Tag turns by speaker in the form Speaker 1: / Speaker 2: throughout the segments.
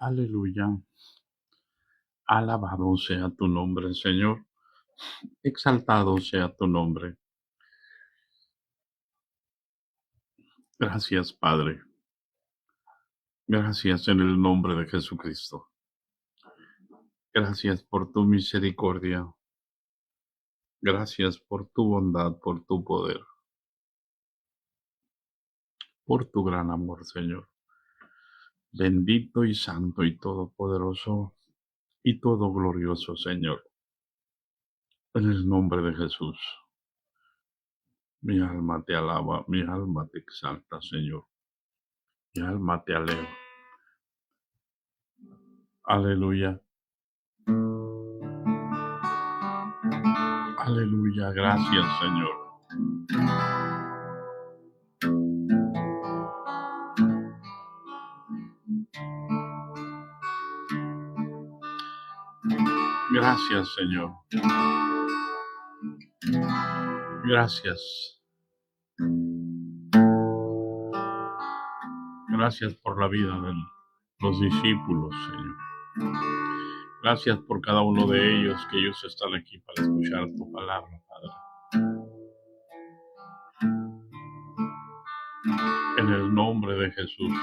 Speaker 1: Aleluya. Alabado sea tu nombre, Señor. Exaltado sea tu nombre. Gracias, Padre. Gracias en el nombre de Jesucristo. Gracias por tu misericordia. Gracias por tu bondad, por tu poder, por tu gran amor, Señor. Bendito y santo y todopoderoso y todo glorioso, Señor. En el nombre de Jesús. Mi alma te alaba, mi alma te exalta, Señor. Mi alma te alaba. Aleluya. Aleluya. Gracias, Señor. Gracias, Señor. Gracias. Gracias por la vida de los discípulos, Señor. Gracias por cada uno de ellos, que ellos están aquí para escuchar tu palabra, Padre. En el nombre de Jesús.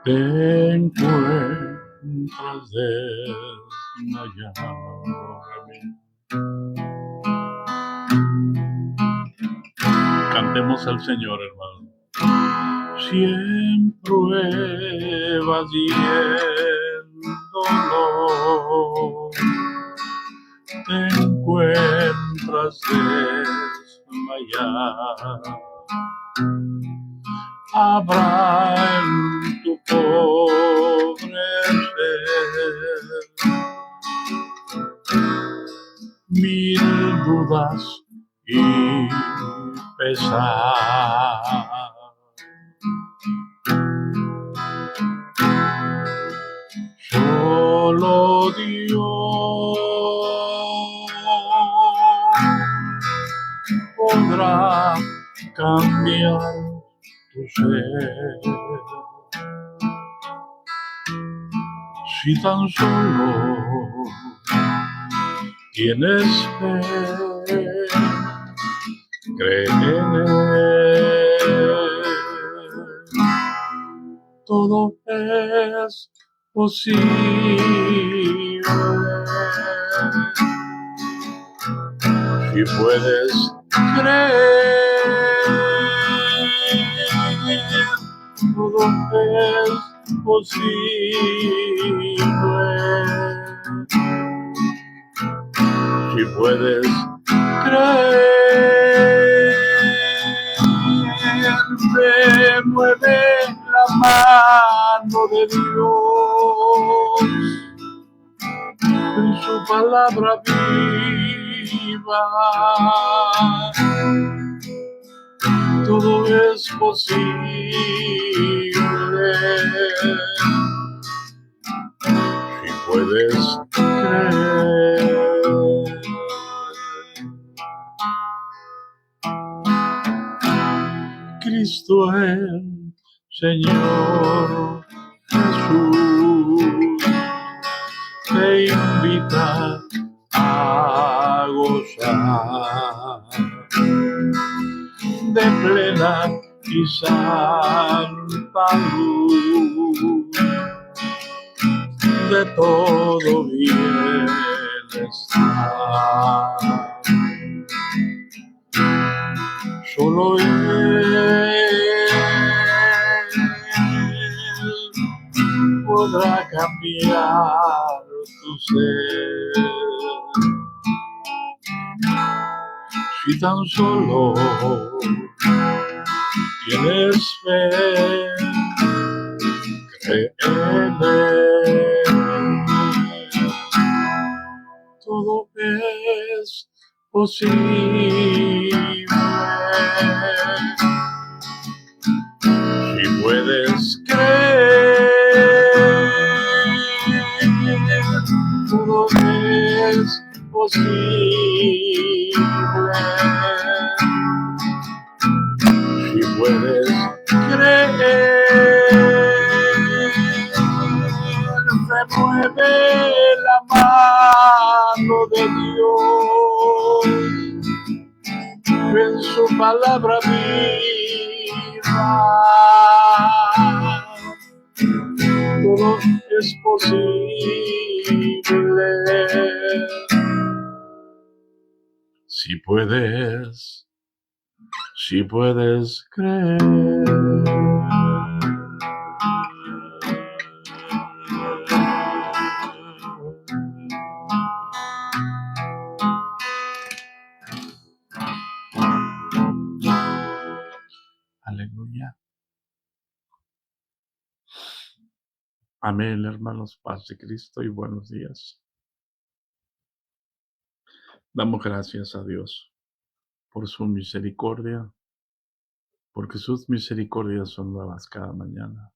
Speaker 1: Te encuentras desmayado. Cantemos al Señor, hermano. Siempre vas dolor, te encuentras desmayado. Habrá en tu pobre ser mil dudas y pesar. Solo Dios podrá cambiar tu ser. Si tan solo tienes fe, cree en Él. Todo es posible. Si puedes creer, todo es posible. Si puedes creer, me mueve la mano de Dios en su palabra viva. Todo es posible si puedes creer. Cristo el Señor Jesús te invita a gozar de plena y santa luz, de todo bienestar. Solo Él podrá cambiar tu ser. Si tan solo tienes fe, cree en Él. Todo es posible. Si puedes creer, todo posible. Si puedes creer, se mueve la mano de Dios en su palabra viva. Todo es posible. Si puedes creer. Aleluya. Amén, hermanos, paz de Cristo y buenos días. Damos gracias a Dios por su misericordia, porque sus misericordias son nuevas cada mañana.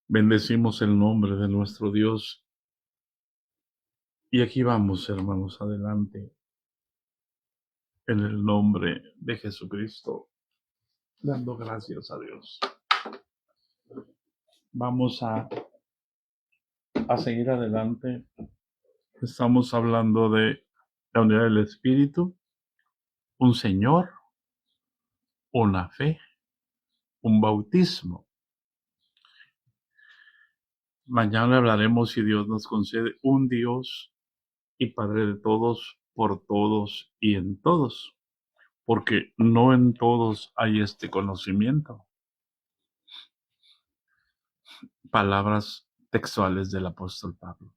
Speaker 1: Bendecimos el nombre de nuestro Dios. Y aquí vamos, hermanos, adelante, en el nombre de Jesucristo, dando gracias a Dios. Vamos a seguir adelante. Estamos hablando de la unidad del Espíritu, un Señor, una fe, un bautismo. Mañana hablaremos, si Dios nos concede, un Dios y Padre de todos, por todos y en todos, porque no en todos hay este conocimiento. Palabras textuales del apóstol Pablo.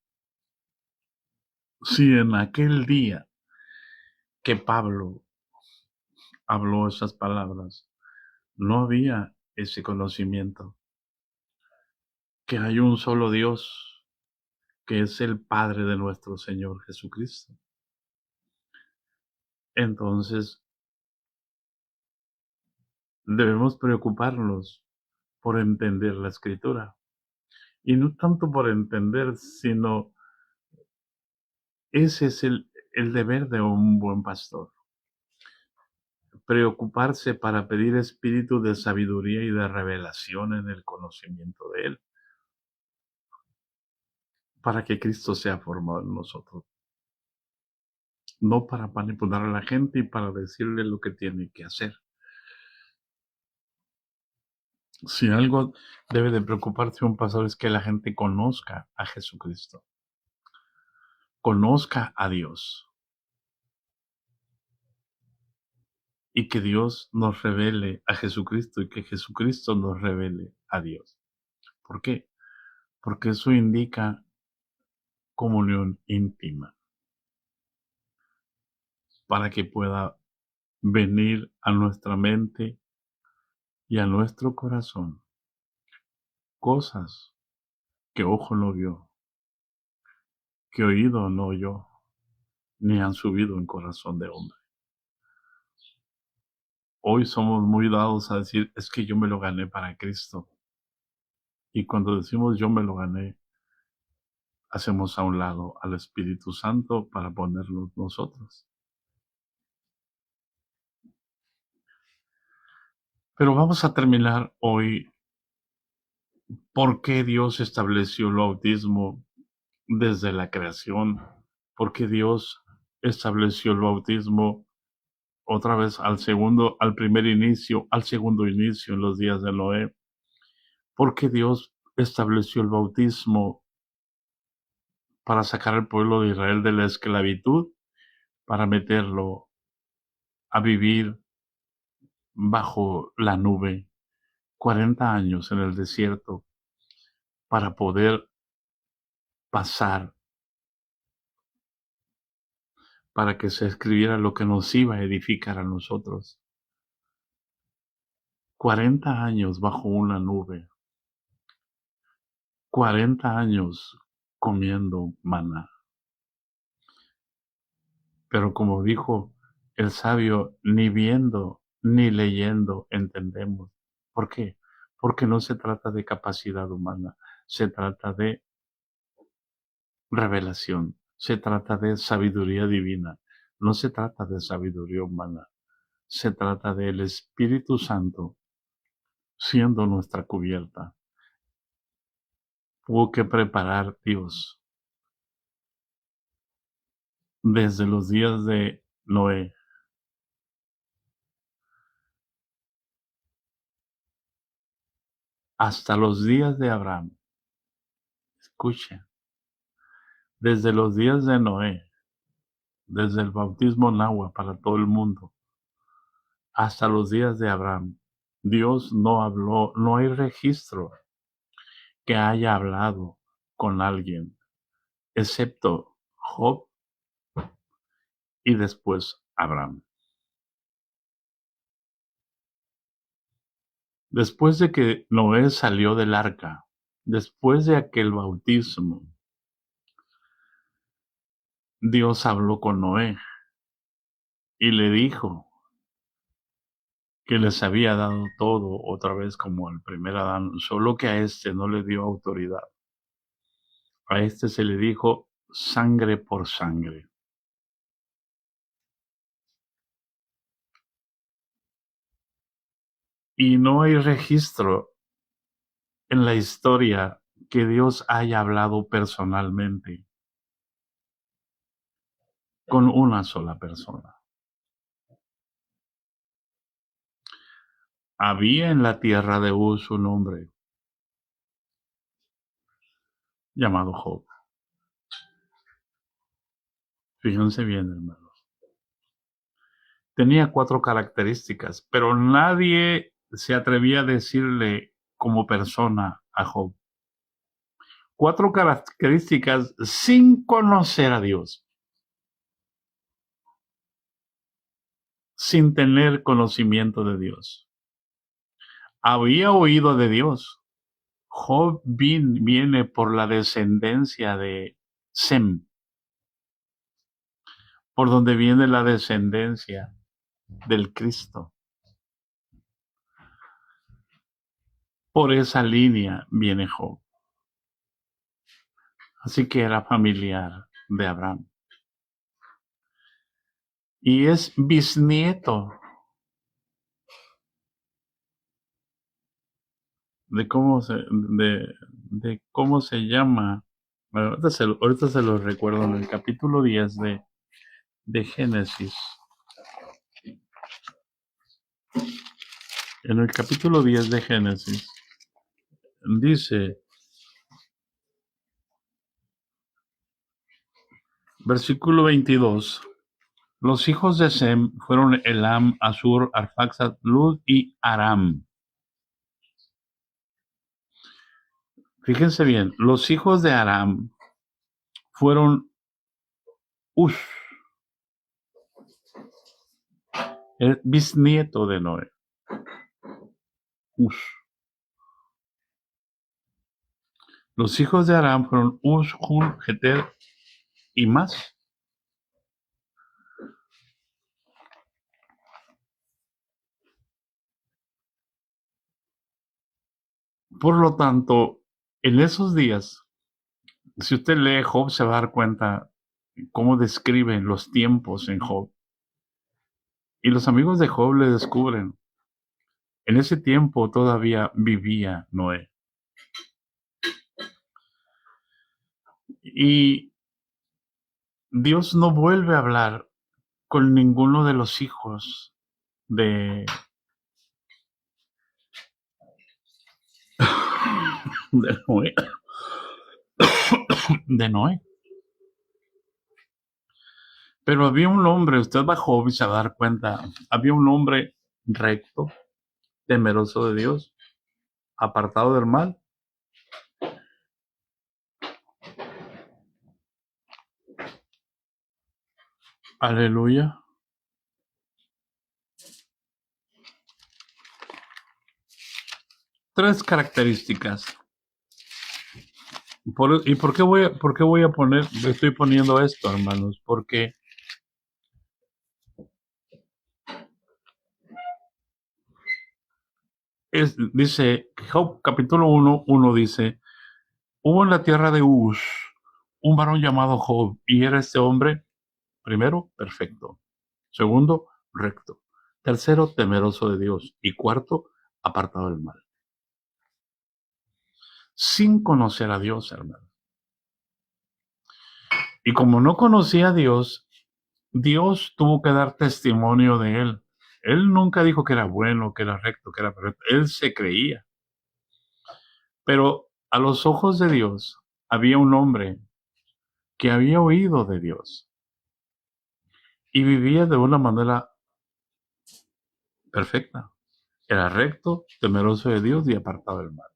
Speaker 1: Si en aquel día que Pablo habló esas palabras, no había ese conocimiento, que hay un solo Dios, que es el Padre de nuestro Señor Jesucristo. Entonces, debemos preocuparnos por entender la Escritura. Y no tanto por entender, sino ese es el deber de un buen pastor. Preocuparse para pedir espíritu de sabiduría y de revelación en el conocimiento de Él, para que Cristo sea formado en nosotros. No para manipular a la gente y para decirle lo que tiene que hacer. Si algo debe de preocuparse un pastor es que la gente conozca a Jesucristo, conozca a Dios, y que Dios nos revele a Jesucristo y que Jesucristo nos revele a Dios. ¿Por qué? Porque eso indica comunión íntima, para que pueda venir a nuestra mente y a nuestro corazón cosas que ojo no vio, que oído no oyó, ni han subido en corazón de hombre. Hoy somos muy dados a decir, es que yo me lo gané para Cristo. Y cuando decimos yo me lo gané, hacemos a un lado al Espíritu Santo para ponerlo nosotros. Pero vamos a terminar hoy por qué Dios estableció el bautismo desde la creación, por qué Dios estableció el bautismo otra vez al primer inicio, al segundo inicio en los días de Noé, por qué Dios estableció el bautismo para sacar al pueblo de Israel de la esclavitud, para meterlo a vivir bajo la nube 40 años en el desierto para poder pasar, para que se escribiera lo que nos iba a edificar a nosotros. 40 años bajo una nube, 40 años comiendo maná. Pero como dijo el sabio, ni viendo ni leyendo entendemos. ¿Por qué? Porque no se trata de capacidad humana, se trata de revelación, Se trata de sabiduría divina. No se trata de sabiduría humana. Se trata del Espíritu Santo siendo nuestra cubierta. Hubo que preparar Dios desde los días de Noé hasta los días de Abraham. Escucha, desde los días de Noé, desde el bautismo en agua para todo el mundo, hasta los días de Abraham, Dios no habló, no hay registro que haya hablado con alguien, excepto Job y después Abraham. Después de que Noé salió del arca, después de aquel bautismo, Dios habló con Noé y le dijo que les había dado todo otra vez como al primer Adán, solo que a este no le dio autoridad. A este se le dijo sangre por sangre. Y no hay registro en la historia que Dios haya hablado personalmente con una sola persona. Había en la tierra de Uz un hombre llamado Job. Fíjense bien, hermanos. Tenía 4 características, pero nadie se atrevía a decirle como persona a Job. 4 características sin conocer a Dios, sin tener conocimiento de Dios. Había oído de Dios. Job viene por la descendencia de Sem, por donde viene la descendencia del Cristo. Por esa línea viene Job. Así que era familiar de Abraham. Y es bisnieto de cómo se llama. Bueno, ahorita se lo recuerdo en el capítulo 10 de Génesis. En el capítulo 10 de Génesis dice, versículo 22, los hijos de Sem fueron Elam, Asur, Arfaxad, Lud y Aram. Fíjense bien, los hijos de Aram fueron Uz, el bisnieto de Noé. Uz. Los hijos de Aram fueron Uz, Hun, Geter y más. Por lo tanto, en esos días, si usted lee Job, se va a dar cuenta cómo describen los tiempos en Job. Y los amigos de Job le descubren. En ese tiempo todavía vivía Noé. Y Dios no vuelve a hablar con ninguno de los hijos de Noé. De Noé. Pero había un hombre, usted va a Job y se va a dar cuenta, había un hombre recto, temeroso de Dios, apartado del mal. Aleluya. Tres características. ¿Y por qué voy a poner, estoy poniendo esto, hermanos? Porque dice, Job capítulo 1 dice, hubo en la tierra de Uz un varón llamado Job, y era este hombre, primero, perfecto, segundo, recto, tercero, temeroso de Dios, y cuarto, apartado del mal. Sin conocer a Dios, hermano. Y como no conocía a Dios, Dios tuvo que dar testimonio de él. Él nunca dijo que era bueno, que era recto, que era perfecto. Él se creía. Pero a los ojos de Dios había un hombre que había oído de Dios y vivía de una manera perfecta. Era recto, temeroso de Dios y apartado del mal.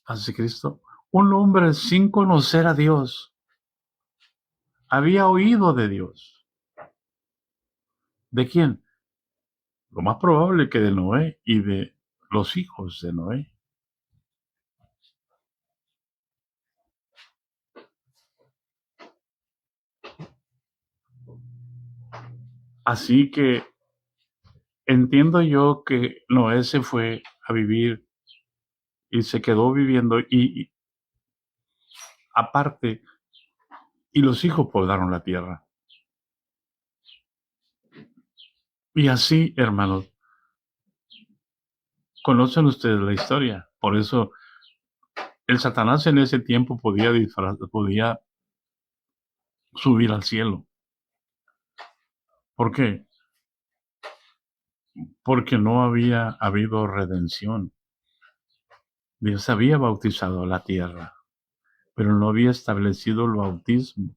Speaker 1: Así Cristo, un hombre sin conocer a Dios, había oído de Dios. ¿De quién? Lo más probable que de Noé y de los hijos de Noé. Así que entiendo yo que Noé se fue a vivir y se quedó viviendo y aparte, y los hijos poblaron la tierra. Y así, hermanos, conocen ustedes la historia. Por eso el Satanás en ese tiempo podía subir al cielo. ¿Por qué? Porque no había habido redención. Dios había bautizado la tierra, pero no había establecido el bautismo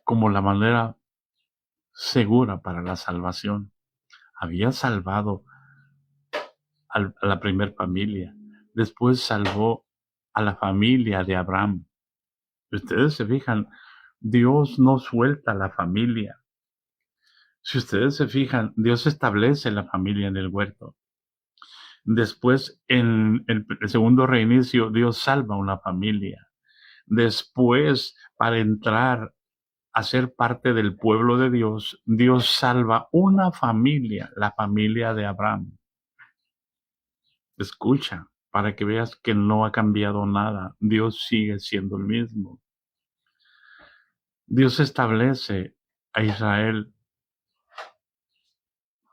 Speaker 1: como la manera segura para la salvación. Había salvado a la primer familia, después salvó a la familia de Abraham. Si ustedes se fijan, Dios no suelta la familia. Si ustedes se fijan, Dios establece la familia en el huerto. Después, en el segundo reinicio, Dios salva una familia. Después, para entrar a ser parte del pueblo de Dios, Dios salva una familia, la familia de Abraham. Escucha, para que veas que no ha cambiado nada. Dios sigue siendo el mismo. Dios establece a Israel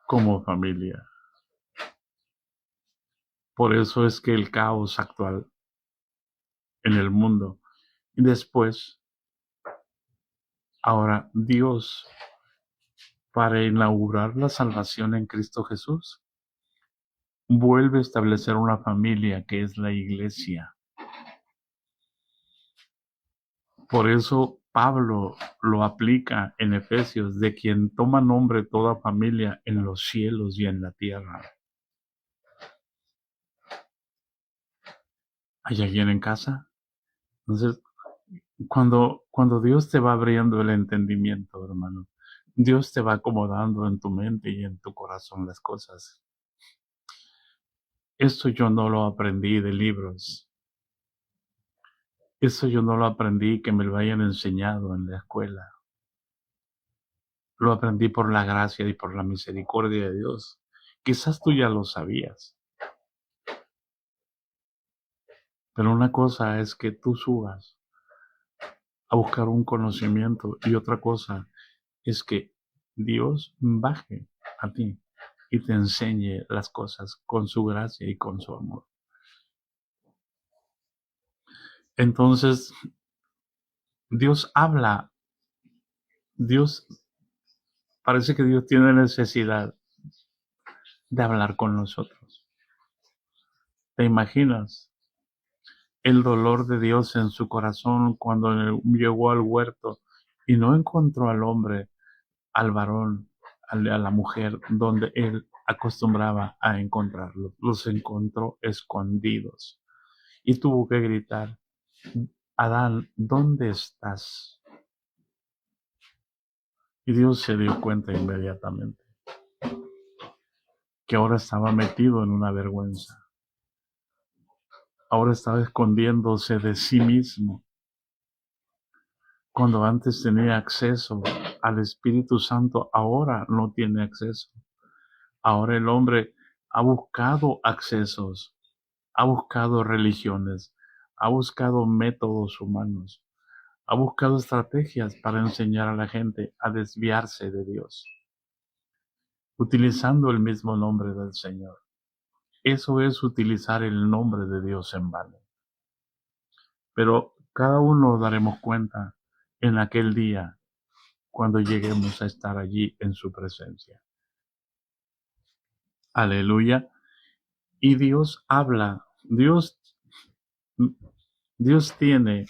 Speaker 1: como familia. Por eso es que el caos actual en el mundo. Y después, ahora Dios, para inaugurar la salvación en Cristo Jesús, vuelve a establecer una familia que es la iglesia. Por eso Pablo lo aplica en Efesios, de quien toma nombre toda familia en los cielos y en la tierra. ¿Hay alguien en casa? Entonces, cuando Dios te va abriendo el entendimiento, hermano, Dios te va acomodando en tu mente y en tu corazón las cosas. Esto yo no lo aprendí de libros. Esto yo no lo aprendí que me lo hayan enseñado en la escuela. Lo aprendí por la gracia y por la misericordia de Dios. Quizás tú ya lo sabías. Pero una cosa es que tú subas a buscar un conocimiento y otra cosa es que Dios baje a ti y te enseñe las cosas con su gracia y con su amor. Entonces, Dios habla. Dios, parece que Dios tiene necesidad de hablar con nosotros. ¿Te imaginas el dolor de Dios en su corazón cuando llegó al huerto y no encontró al hombre, al varón, a la mujer, donde él acostumbraba a encontrarlos? Los encontró escondidos y tuvo que gritar: Adán, ¿dónde estás? Y Dios se dio cuenta inmediatamente que ahora estaba metido en una vergüenza. Ahora estaba escondiéndose de sí mismo. Cuando antes tenía acceso al Espíritu Santo, ahora no tiene acceso. Ahora el hombre ha buscado accesos ha buscado religiones, ha buscado métodos humanos, ha buscado estrategias para enseñar a la gente a desviarse de Dios, utilizando el mismo nombre del Señor. Eso es utilizar el nombre de Dios en vano. Pero cada uno daremos cuenta en aquel día cuando lleguemos a estar allí en su presencia. Aleluya. Y Dios habla, Dios tiene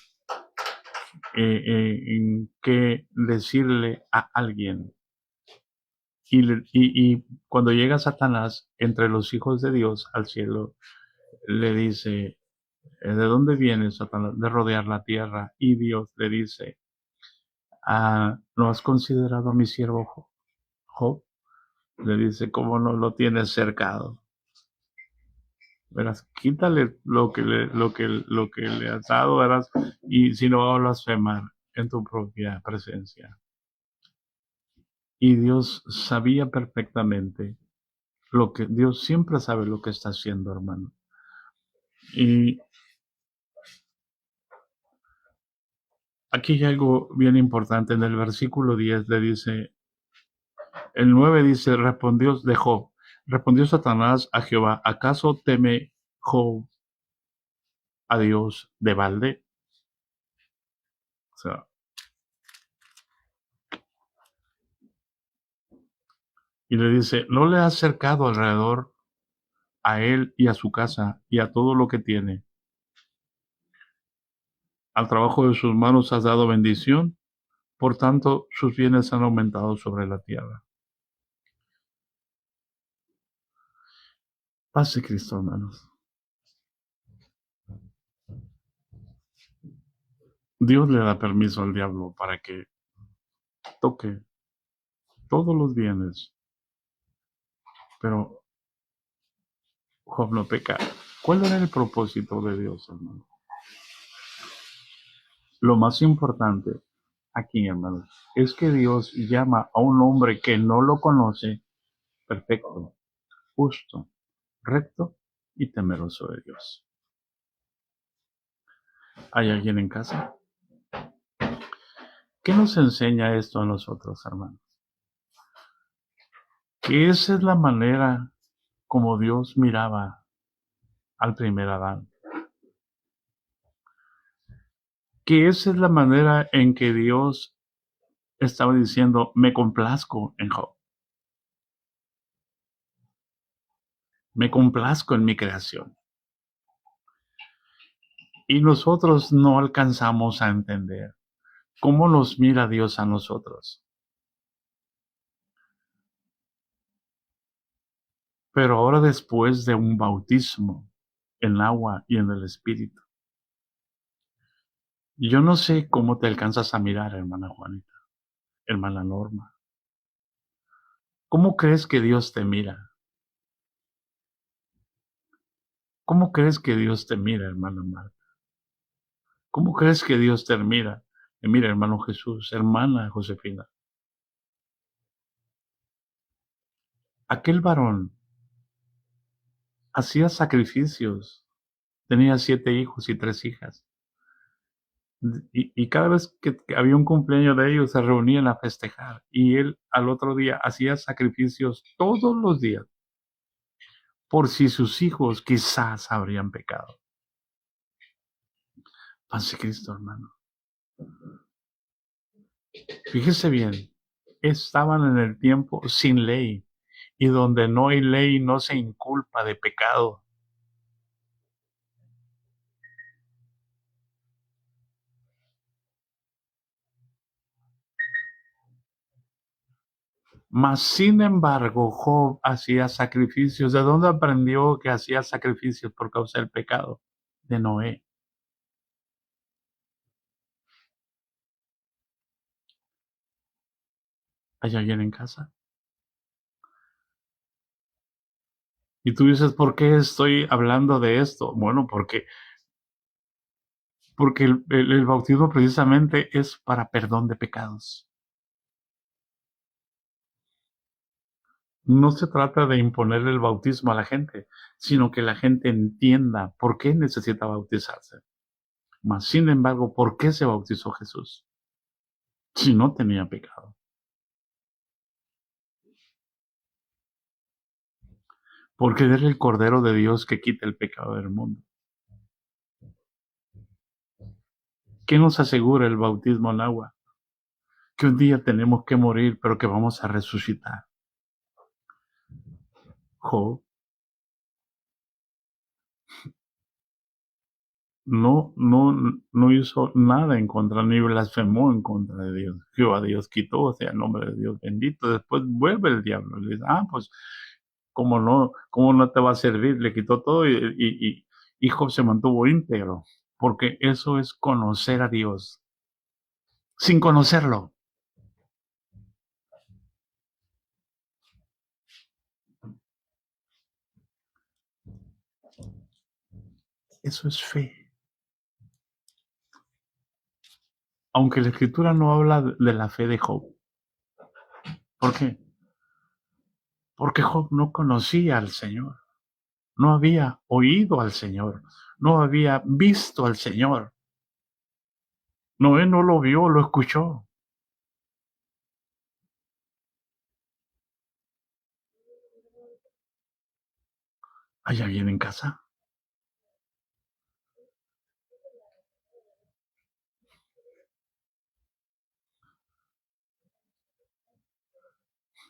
Speaker 1: en qué decirle a alguien. Y cuando llega Satanás entre los hijos de Dios al cielo, le dice, ¿de dónde viene Satanás? De rodear la tierra. Y Dios le dice, ¿no has considerado a mi siervo Job? Le dice, ¿cómo no lo tienes cercado? Verás, quítale lo que le has dado, verás, y si no va a blasfemar en tu propia presencia. Y Dios sabía perfectamente Dios siempre sabe lo que está haciendo, hermano. Y aquí hay algo bien importante. En el versículo 10 le dice, el 9 dice, respondió Satanás a Jehová, ¿acaso teme Job a Dios de balde? O sea, y le dice, ¿no le has cercado alrededor a él y a su casa y a todo lo que tiene? Al trabajo de sus manos has dado bendición, por tanto sus bienes han aumentado sobre la tierra. Paz de Cristo, hermanos. Dios le da permiso al diablo para que toque todos los bienes, pero Job no peca. ¿Cuál era el propósito de Dios, hermano? Lo más importante aquí, hermanos, es que Dios llama a un hombre que no lo conoce perfecto, justo, recto y temeroso de Dios. ¿Hay alguien en casa? ¿Qué nos enseña esto a nosotros, hermanos? Que esa es la manera como Dios miraba al primer Adán. Que esa es la manera en que Dios estaba diciendo, me complazco en Job. Me complazco en mi creación. Y nosotros no alcanzamos a entender cómo nos mira Dios a nosotros. Pero ahora, después de un bautismo en agua y en el Espíritu, yo no sé cómo te alcanzas a mirar, hermana Juanita, hermana Norma. ¿Cómo crees que Dios te mira? ¿Cómo crees que Dios te mira, hermana Marta? ¿Cómo crees que Dios te mira? Mira, hermano Jesús, hermana Josefina. Aquel varón hacía sacrificios. Tenía 7 hijos y 3 hijas. Y cada vez que había un cumpleaños de ellos, se reunían a festejar. Y él al otro día hacía sacrificios todos los días por si sus hijos quizás habrían pecado. Paz de Cristo, hermano. Fíjese bien, estaban en el tiempo sin ley, y donde no hay ley no se inculpa de pecado. Mas, sin embargo, Job hacía sacrificios. ¿De dónde aprendió que hacía sacrificios por causa del pecado? De Noé. ¿Hay alguien en casa? Y tú dices, ¿por qué estoy hablando de esto? Bueno, porque el bautismo precisamente es para perdón de pecados. No se trata de imponerle el bautismo a la gente, sino que la gente entienda por qué necesita bautizarse. Mas, sin embargo, ¿por qué se bautizó Jesús? Si no tenía pecado. Porque era el Cordero de Dios que quita el pecado del mundo. ¿Qué nos asegura el bautismo al agua? Que un día tenemos que morir, pero que vamos a resucitar. Job no hizo nada en contra, ni blasfemó en contra de Dios. Jehová Dios quitó, o sea, el nombre de Dios bendito. Después vuelve el diablo y le dice, pues, cómo no te va a servir? Le quitó todo y Job se mantuvo íntegro, porque eso es conocer a Dios, sin conocerlo. Eso es fe. Aunque la Escritura no habla de la fe de Job. ¿Por qué? Porque Job no conocía al Señor, no había oído al Señor, no había visto al Señor. Noé no lo vio, lo escuchó. ¿Hay alguien en casa?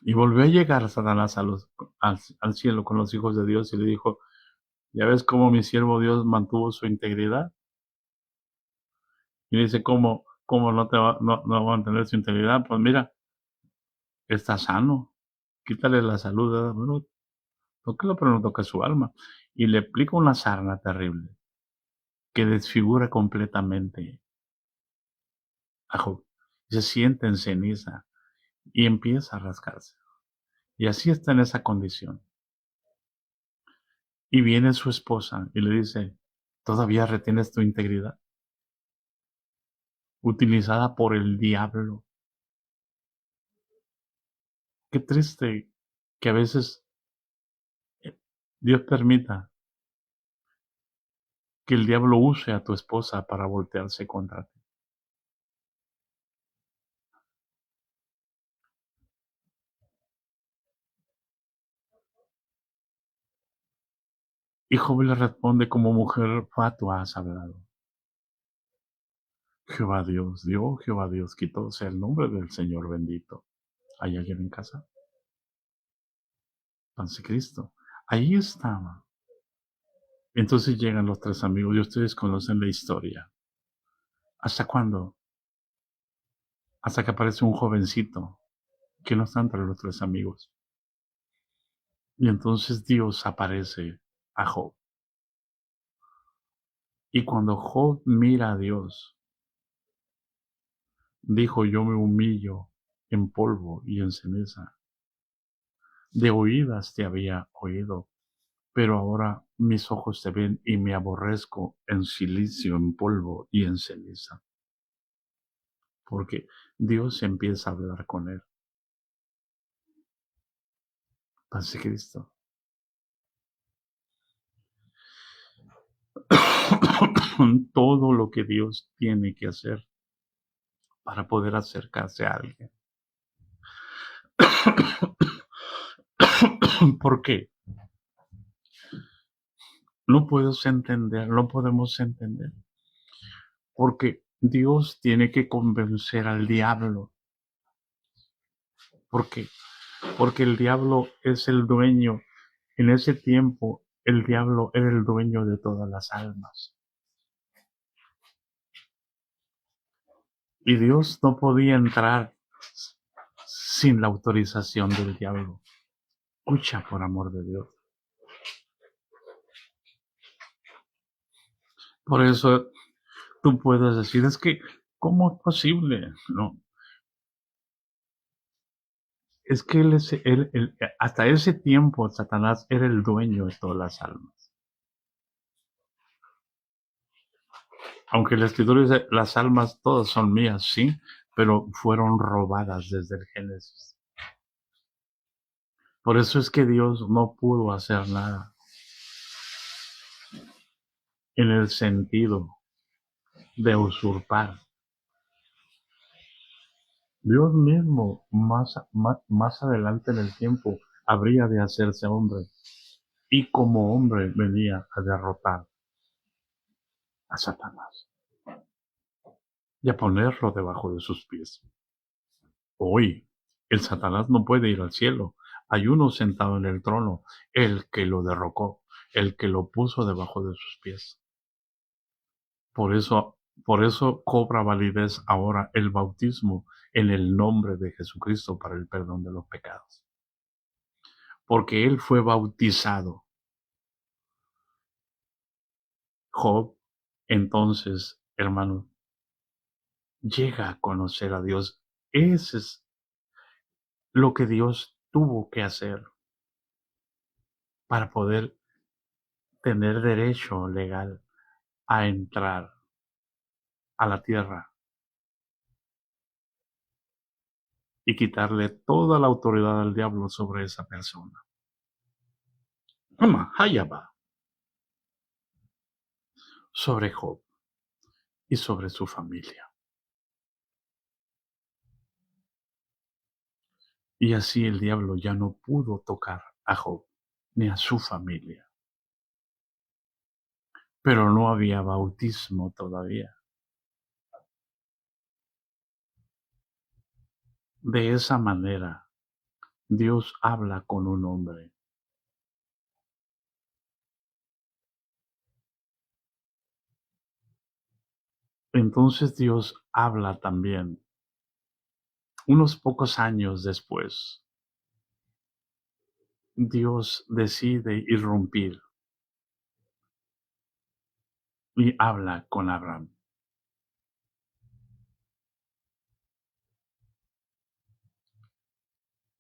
Speaker 1: Y volvió a llegar Satanás al cielo con los hijos de Dios y le dijo, ¿ya ves cómo mi siervo Dios mantuvo su integridad? Y dice, ¿cómo no va a mantener su integridad? Pues mira, está sano. Quítale la salud, ¿verdad? Bueno, tóquelo, pero no toca su alma. Y le aplica una sarna terrible que desfigura completamente a Job. Se siente en ceniza y empieza a rascarse. Y así está en esa condición. Y viene su esposa y le dice, ¿todavía retienes tu integridad? Utilizada por el diablo. Qué triste que a veces Dios permita que el diablo use a tu esposa para voltearse contra ti. Y Job le responde, como mujer fatua has hablado. Jehová Dios dio, Jehová Dios quitó, sea el nombre del Señor bendito. ¿Hay alguien en casa? Pance Cristo. Ahí estaba. Entonces llegan los tres amigos y ustedes conocen la historia. ¿Hasta cuándo? Hasta que aparece un jovencito que no está entre los tres amigos. Y entonces Dios aparece a Job. Y cuando Job mira a Dios, dijo, yo me humillo en polvo y en ceniza. De oídas te había oído, pero ahora mis ojos te ven y me aborrezco en silicio, en polvo y en ceniza. Porque Dios empieza a hablar con él. Paz de Cristo. Todo lo que Dios tiene que hacer para poder acercarse a alguien. ¿Por qué? No podemos entender. Porque Dios tiene que convencer al diablo. ¿Por qué? Porque el diablo es el dueño. En ese tiempo, el diablo era el dueño de todas las almas. Y Dios no podía entrar sin la autorización del diablo. Escucha, por amor de Dios. Por eso tú puedes decir, es que, ¿cómo es posible? No. Es que hasta ese tiempo Satanás era el dueño de todas las almas. Aunque la Escritura dice, las almas todas son mías, sí, pero fueron robadas desde el Génesis. Por eso es que Dios no pudo hacer nada en el sentido de usurpar. Dios mismo más adelante en el tiempo habría de hacerse hombre y como hombre venía a derrotar a Satanás y a ponerlo debajo de sus pies. Hoy el Satanás no puede ir al cielo. Hay uno sentado en el trono, el que lo derrocó, el que lo puso debajo de sus pies. Por eso cobra validez ahora el bautismo en el nombre de Jesucristo para el perdón de los pecados. Porque él fue bautizado. Job, entonces, hermano, llega a conocer a Dios. Ese es lo que Dios tuvo que hacer para poder tener derecho legal a entrar a la tierra y quitarle toda la autoridad al diablo sobre esa persona. Sobre Job y sobre su familia. Y así el diablo ya no pudo tocar a Job ni a su familia. Pero no había bautismo todavía. De esa manera, Dios habla con un hombre. Entonces Dios habla también unos pocos años después. Dios decide irrumpir y habla con Abraham.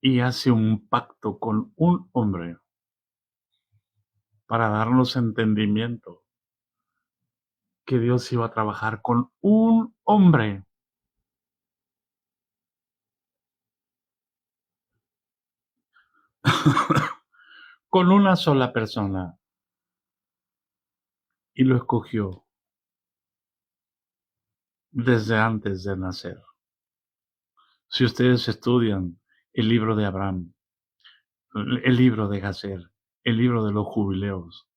Speaker 1: Y hace un pacto con un hombre para darnos entendimiento que Dios iba a trabajar con un hombre. Con una sola persona. Y lo escogió desde antes de nacer. Si ustedes estudian el libro de Abraham, el libro de Jacer, el libro de los jubileos,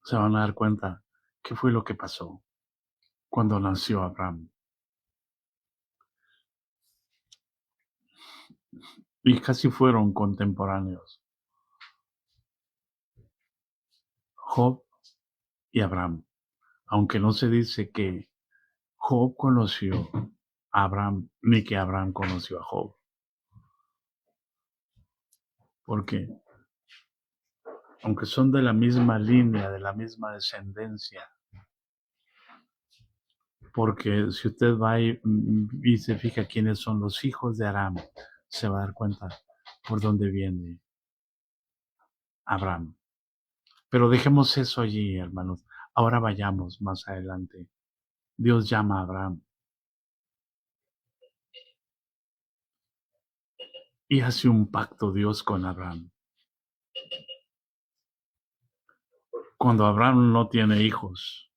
Speaker 1: se van a dar cuenta qué fue lo que pasó cuando nació Abraham. Y casi fueron contemporáneos. Job y Abraham. Aunque no se dice que Job conoció a Abraham, ni que Abraham conoció a Job. Porque aunque son de la misma línea, de la misma descendencia, porque si usted va y se fija quiénes son los hijos de Aram, se va a dar cuenta por dónde viene Abraham. Pero dejemos eso allí, hermanos. Ahora vayamos más adelante. Dios llama a Abraham y hace un pacto Dios con Abraham. Cuando Abraham no tiene hijos,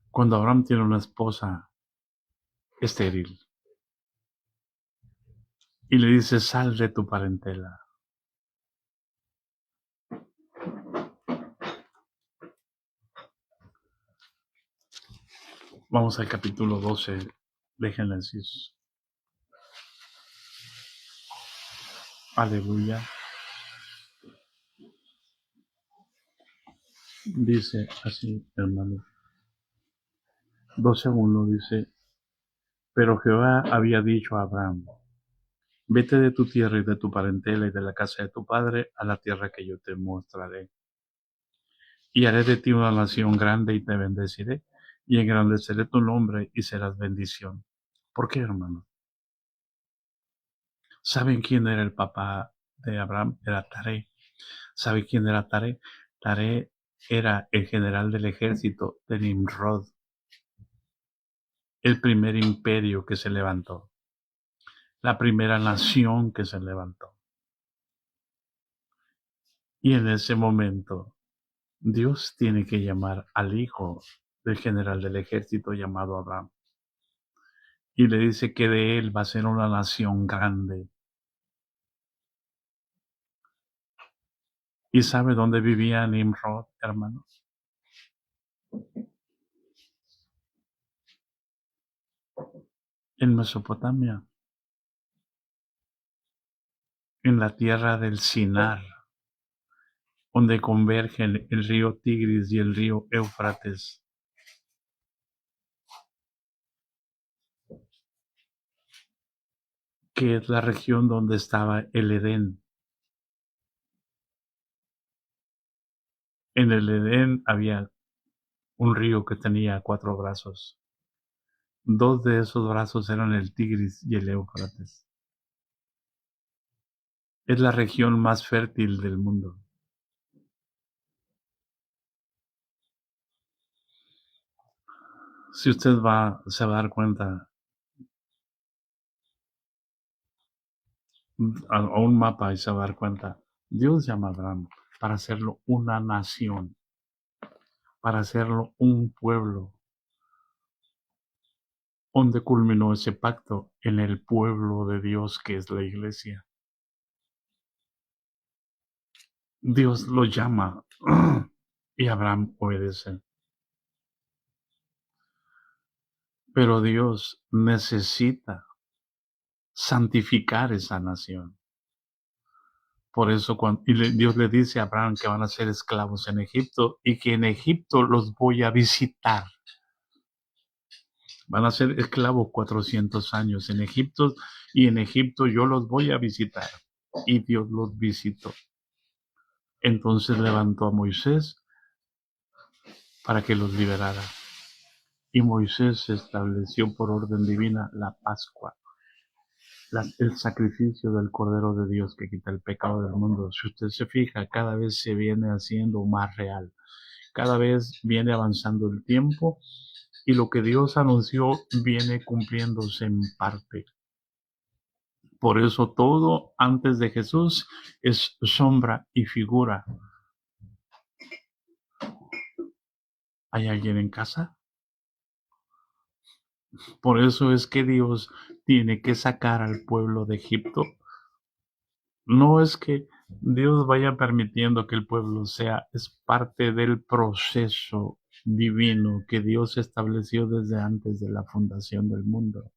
Speaker 1: cuando Abraham tiene una esposa estéril y le dice, sal de tu parentela. Vamos al capítulo 12 de Génesis. Aleluya. Dice así, hermano. 12:1 dice, pero Jehová había dicho a Abraham, vete de tu tierra y de tu parentela y de la casa de tu padre a la tierra que yo te mostraré. Y haré de ti una nación grande y te bendeciré y engrandeceré tu nombre y serás bendición. ¿Por qué, hermano? ¿Saben quién era el papá de Abraham? Era Taré. ¿Sabe quién era Taré? Taré era el general del ejército de Nimrod, el primer imperio que se levantó. la primera nación que se levantó. Y en ese momento, Dios tiene que llamar al hijo del general del ejército llamado Abraham. Y le dice que de él va a ser una nación grande. ¿Y sabe dónde vivía Nimrod, hermanos? En Mesopotamia, en la tierra del Sinar, donde convergen el río Tigris y el río Éufrates. Que es la región donde estaba el Edén. En el Edén había un río que tenía 4 brazos. 2 de esos brazos eran el Tigris y el Éufrates. Es la región más fértil del mundo. Si usted se va a dar cuenta a un mapa y se va a dar cuenta, Dios llama a Abraham para hacerlo una nación, para hacerlo un pueblo, donde culminó ese pacto en el pueblo de Dios que es la iglesia. Dios lo llama y Abraham obedece. Pero Dios necesita santificar esa nación. Por eso Dios le dice a Abraham que van a ser esclavos en Egipto y que en Egipto los voy a visitar. Van a ser esclavos 400 años en Egipto y en Egipto yo los voy a visitar. Y Dios los visitó. Entonces levantó a Moisés para que los liberara. Y Moisés estableció por orden divina la Pascua, el sacrificio del Cordero de Dios que quita el pecado del mundo. Si usted se fija, cada vez se viene haciendo más real. Cada vez viene avanzando el tiempo y lo que Dios anunció viene cumpliéndose en parte. Por eso todo antes de Jesús es sombra y figura. ¿Hay alguien en casa? Por eso es que Dios tiene que sacar al pueblo de Egipto. No es que Dios vaya permitiendo que el pueblo sea, es parte del proceso divino que Dios estableció desde antes de la fundación del mundo.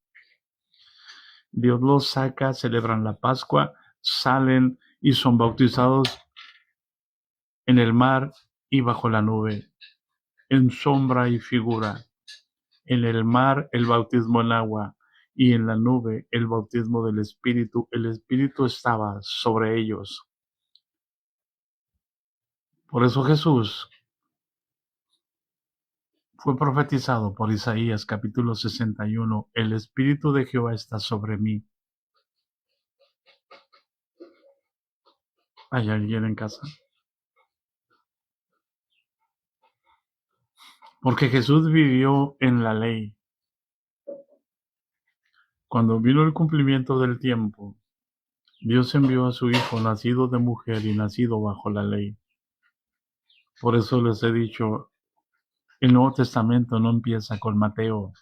Speaker 1: Dios los saca, celebran la Pascua, salen y son bautizados en el mar y bajo la nube, en sombra y figura. En el mar el bautismo en agua y en la nube el bautismo del Espíritu. El Espíritu estaba sobre ellos. Por eso Jesús fue profetizado por Isaías capítulo 61. El Espíritu de Jehová está sobre mí. ¿Hay alguien en casa? Porque Jesús vivió en la ley. Cuando vino el cumplimiento del tiempo, Dios envió a su Hijo, nacido de mujer y nacido bajo la ley. Por eso les he dicho, el Nuevo Testamento no empieza con Mateo,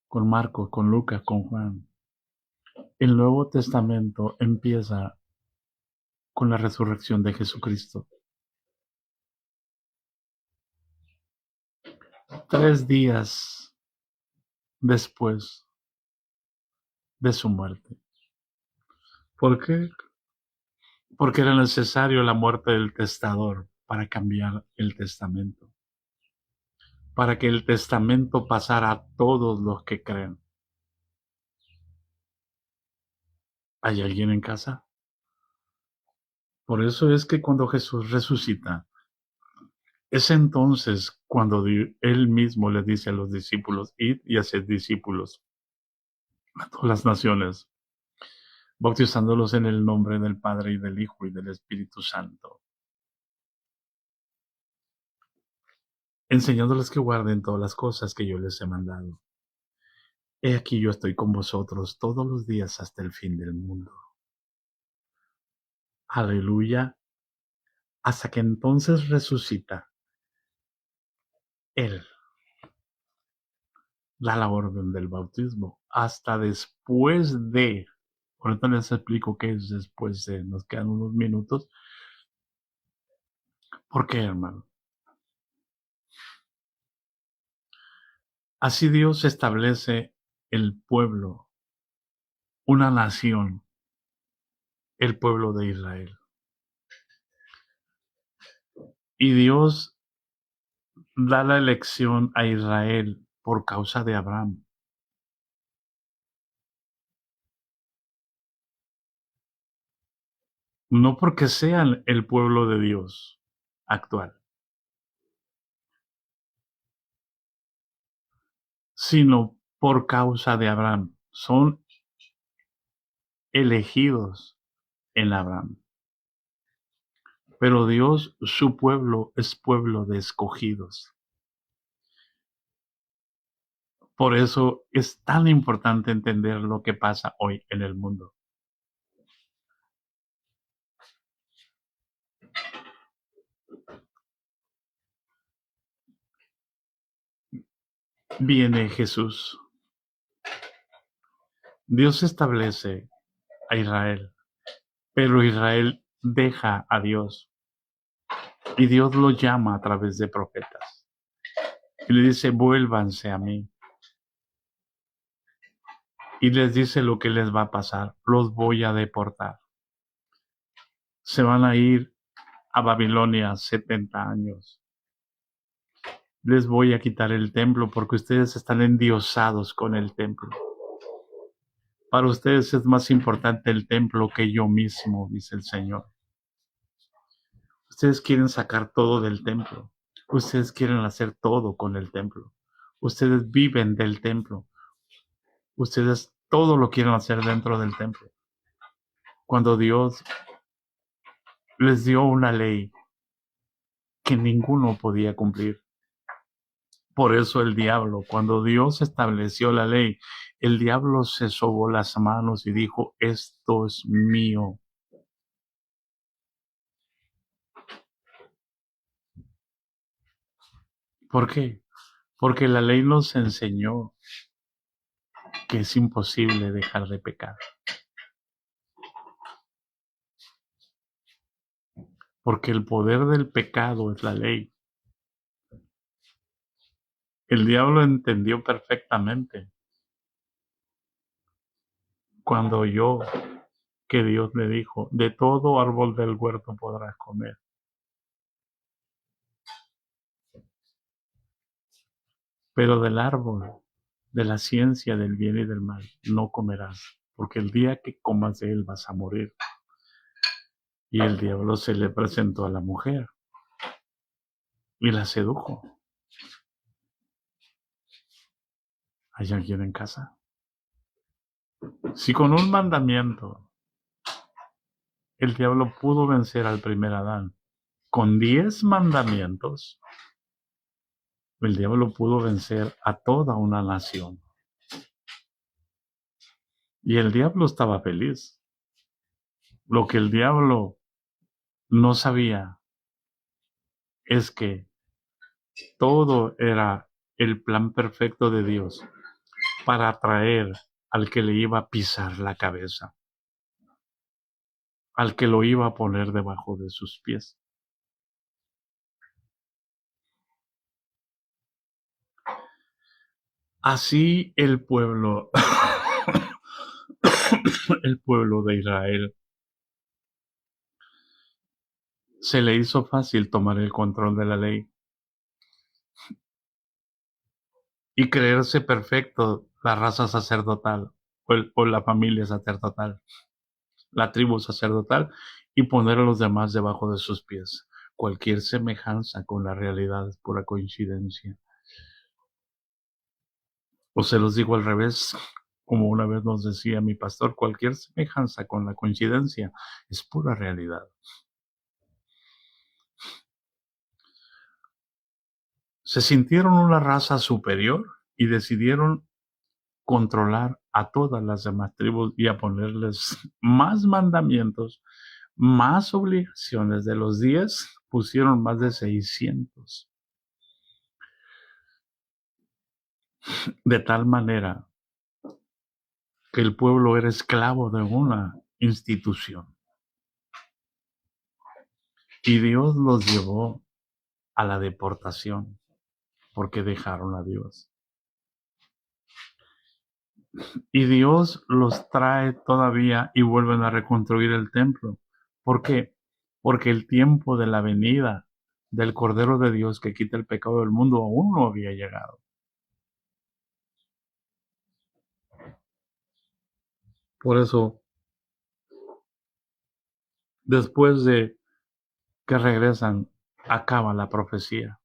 Speaker 1: con Marcos, con Lucas, con Juan. El Nuevo Testamento empieza con la resurrección de Jesucristo. 3 días después de su muerte. ¿Por qué? Porque era necesario la muerte del testador para cambiar el testamento. Para que el testamento pasara a todos los que creen. ¿Hay alguien en casa? Por eso es que cuando Jesús resucita, es entonces cuando Él mismo le dice a los discípulos, id y haced discípulos a todas las naciones, bautizándolos en el nombre del Padre y del Hijo y del Espíritu Santo, enseñándoles que guarden todas las cosas que yo les he mandado. He aquí yo estoy con vosotros todos los días hasta el fin del mundo. Aleluya. Hasta que entonces resucita Él. Da la orden del bautismo. Hasta después de. Ahorita les explico qué es después de. Nos quedan unos minutos. ¿Por qué, hermano? Así Dios establece el pueblo, una nación, el pueblo de Israel. Y Dios da la elección a Israel por causa de Abraham. No porque sean el pueblo de Dios actual, sino por causa de Abraham. Son elegidos en Abraham. Pero Dios, su pueblo, es pueblo de escogidos. Por eso es tan importante entender lo que pasa hoy en el mundo. Viene Jesús. Dios establece a Israel, pero Israel deja a Dios y Dios lo llama a través de profetas y le dice: vuélvanse a mí. Y les dice lo que les va a pasar: los voy a deportar. Se van a ir a Babilonia 70 años. Les voy a quitar el templo porque ustedes están endiosados con el templo. Para ustedes es más importante el templo que yo mismo, dice el Señor. Ustedes quieren sacar todo del templo. Ustedes quieren hacer todo con el templo. Ustedes viven del templo. Ustedes todo lo quieren hacer dentro del templo. Cuando Dios les dio una ley que ninguno podía cumplir. Por eso el diablo, cuando Dios estableció la ley, el diablo se sobó las manos y dijo: esto es mío. ¿Por qué? Porque la ley nos enseñó que es imposible dejar de pecar. Porque el poder del pecado es la ley. El diablo entendió perfectamente cuando oyó que Dios le dijo: de todo árbol del huerto podrás comer, pero del árbol de la ciencia del bien y del mal no comerás, porque el día que comas de él vas a morir. Y el diablo se le presentó a la mujer y la sedujo. ¿Hay alguien en casa? Si con un mandamiento el diablo pudo vencer al primer Adán, con 10 mandamientos el diablo pudo vencer a toda una nación. Y el diablo estaba feliz. Lo que el diablo no sabía es que todo era el plan perfecto de Dios para atraer al que le iba a pisar la cabeza, al que lo iba a poner debajo de sus pies. Así el pueblo, el pueblo de Israel, se le hizo fácil tomar el control de la ley y creerse perfecto la raza sacerdotal o la familia sacerdotal, la tribu sacerdotal, y poner a los demás debajo de sus pies. Cualquier semejanza con la realidad es pura coincidencia. O se los digo al revés, como una vez nos decía mi pastor: cualquier semejanza con la coincidencia es pura realidad. Se sintieron una raza superior y decidieron controlar a todas las demás tribus y a ponerles más mandamientos, más obligaciones. De los 10 pusieron más de 600. De tal manera que el pueblo era esclavo de una institución. Y Dios los llevó a la deportación porque dejaron a Dios. Y Dios los trae todavía y vuelven a reconstruir el templo. ¿Por qué? Porque el tiempo de la venida del Cordero de Dios que quita el pecado del mundo aún no había llegado. Por eso, después de que regresan, acaba la profecía.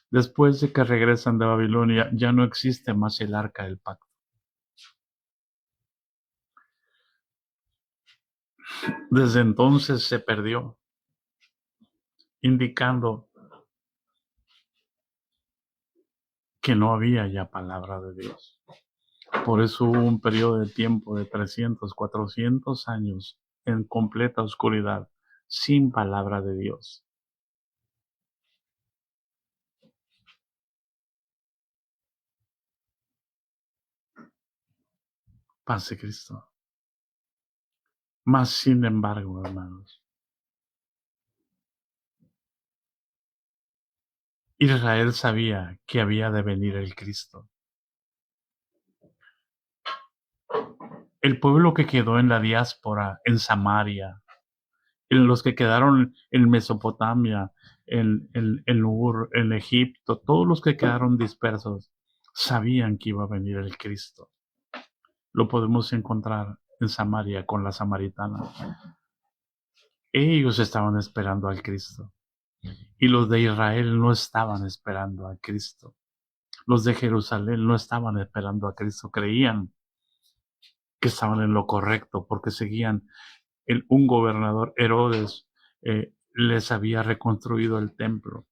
Speaker 1: Después de que regresan de Babilonia, ya no existe más el arca del pacto. Desde entonces se perdió, indicando que no había ya palabra de Dios. Por eso hubo un periodo de tiempo de 300, 400 años en completa oscuridad, sin palabra de Dios. Paz de Cristo. Mas sin embargo, hermanos, Israel sabía que había de venir el Cristo. El pueblo que quedó en la diáspora, en Samaria, en los que quedaron en Mesopotamia, en Ur, en Egipto, todos los que quedaron dispersos, sabían que iba a venir el Cristo. Lo podemos encontrar en Samaria con la samaritana. Ellos estaban esperando al Cristo. Y los de Israel no estaban esperando a Cristo. Los de Jerusalén no estaban esperando a Cristo. Creían que estaban en lo correcto porque seguían un gobernador, Herodes, les había reconstruido el templo.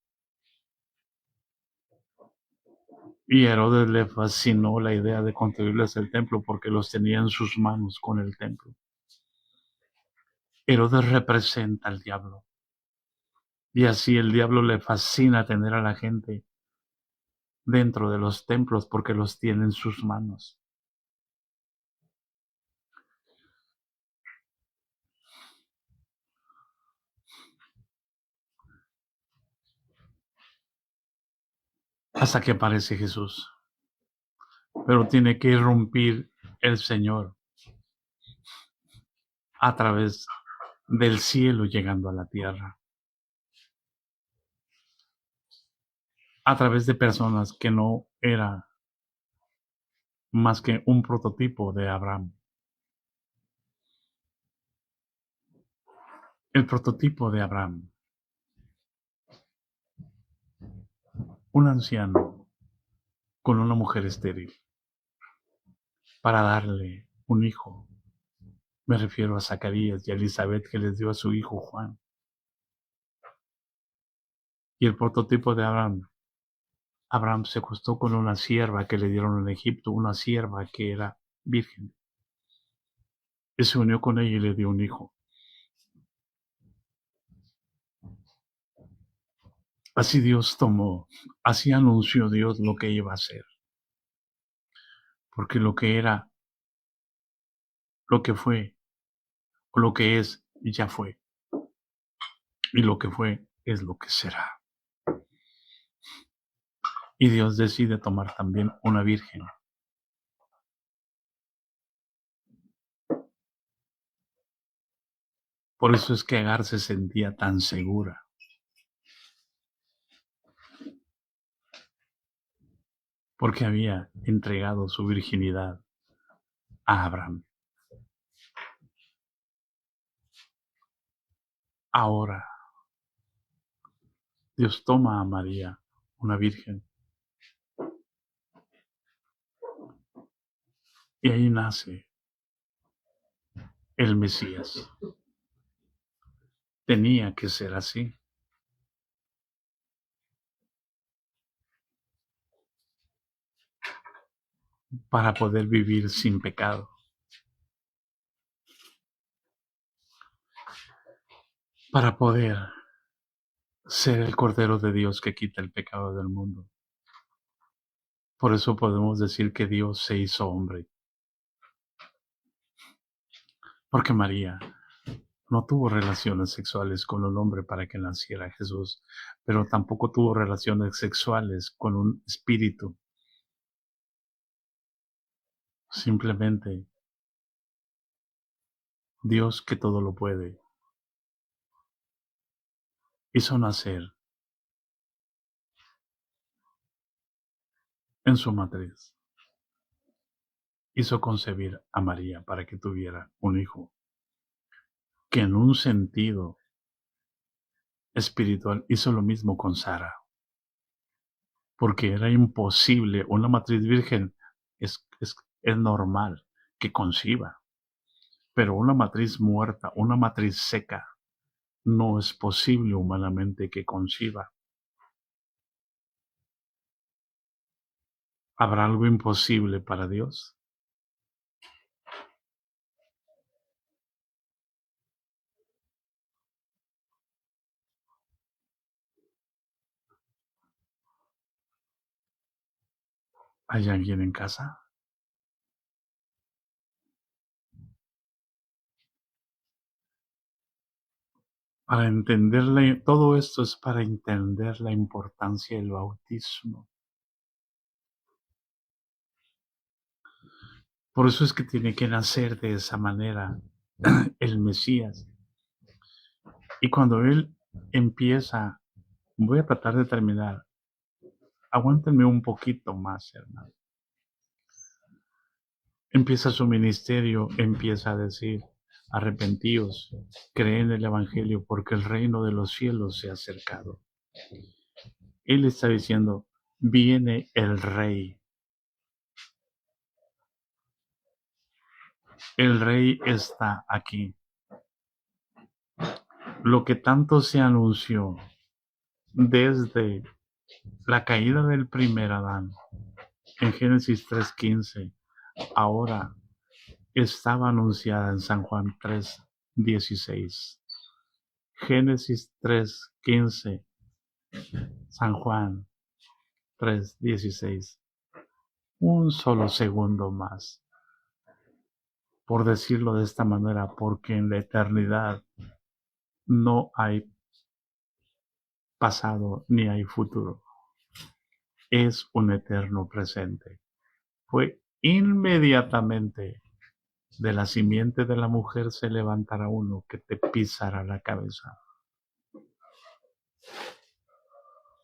Speaker 1: Y a Herodes le fascinó la idea de construirles el templo porque los tenía en sus manos con el templo. Herodes representa al diablo. Y así el diablo le fascina tener a la gente dentro de los templos porque los tiene en sus manos. Hasta que aparece Jesús. Pero tiene que irrumpir el Señor a través del cielo llegando a la tierra. A través de personas que no era más que un prototipo de Abraham. El prototipo de Abraham. Un anciano con una mujer estéril para darle un hijo. Me refiero a Zacarías y a Elizabeth que les dio a su hijo Juan. Y el prototipo de Abraham. Abraham se acostó con una sierva que le dieron en Egipto, una sierva que era virgen. Y se unió con ella y le dio un hijo. Así Dios tomó, así anunció Dios lo que iba a hacer. Porque lo que era, lo que fue, o lo que es, ya fue. Y lo que fue es lo que será. Y Dios decide tomar también una virgen. Por eso es que Agar se sentía tan segura. Porque había entregado su virginidad a Abraham. Ahora, Dios toma a María, una virgen, y ahí nace el Mesías. Tenía que ser así. para poder vivir sin pecado, para poder ser el Cordero de Dios que quita el pecado del mundo. Por eso podemos decir que Dios se hizo hombre, porque María no tuvo relaciones sexuales con un hombre para que naciera Jesús, pero tampoco tuvo relaciones sexuales con un espíritu. Simplemente Dios, que todo lo puede, hizo nacer en su matriz, hizo concebir a María para que tuviera un hijo, que en un sentido espiritual hizo lo mismo con Sara, porque era imposible. Una matriz virgen es normal que conciba, pero una matriz muerta, una matriz seca, no es posible humanamente que conciba. ¿Habrá algo imposible para Dios? ¿Hay alguien en casa? Para entender todo esto es para entender la importancia del bautismo. Por eso es que tiene que nacer de esa manera el Mesías. Y cuando Él empieza, voy a tratar de terminar. Aguántenme un poquito más, hermano. Empieza su ministerio, empieza a decir: arrepentíos, creen en el Evangelio, porque el reino de los cielos se ha acercado. Él está diciendo: viene el Rey. El Rey está aquí. Lo que tanto se anunció desde la caída del primer Adán en Génesis 3:15, ahora estaba anunciada en San Juan 3:16. Génesis 3:15, San Juan 3:16. Un solo segundo más, por decirlo de esta manera, porque en la eternidad no hay pasado ni hay futuro. Es un eterno presente. Fue inmediatamente: de la simiente de la mujer se levantará uno que te pisará la cabeza.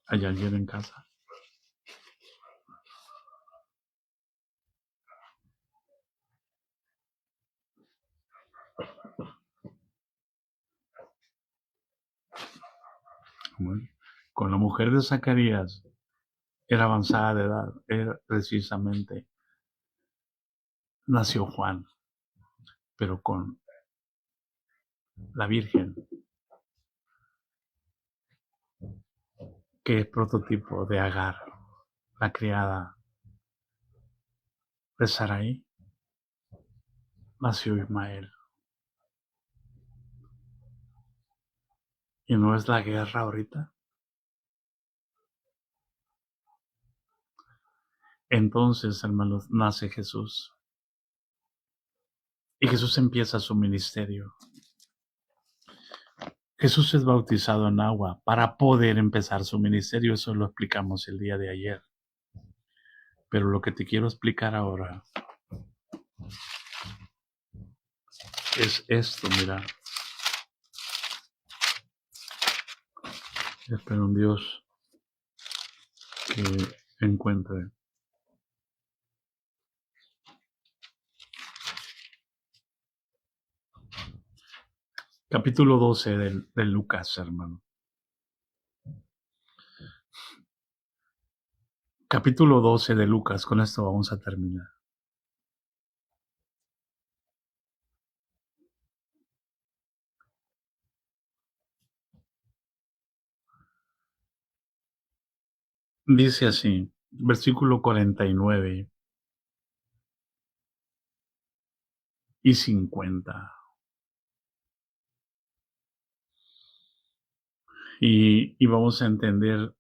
Speaker 1: ¿Hay alguien en casa? Bueno, con la mujer de Zacarías era avanzada de edad, era precisamente, nació Juan, pero con la Virgen, que es prototipo de Agar, la criada de Sarai, nació Ismael. ¿Y no es la guerra ahorita? Entonces, hermanos, nace Jesús. Y Jesús empieza su ministerio. Jesús es bautizado en agua para poder empezar su ministerio. Eso lo explicamos el día de ayer. Pero lo que te quiero explicar ahora es esto, mira. Espero en Dios que encuentre. Capítulo 12 de Lucas, hermano. Capítulo 12 de Lucas, con esto vamos a terminar. Dice así, versículo 49. y 50. Y vamos a entender,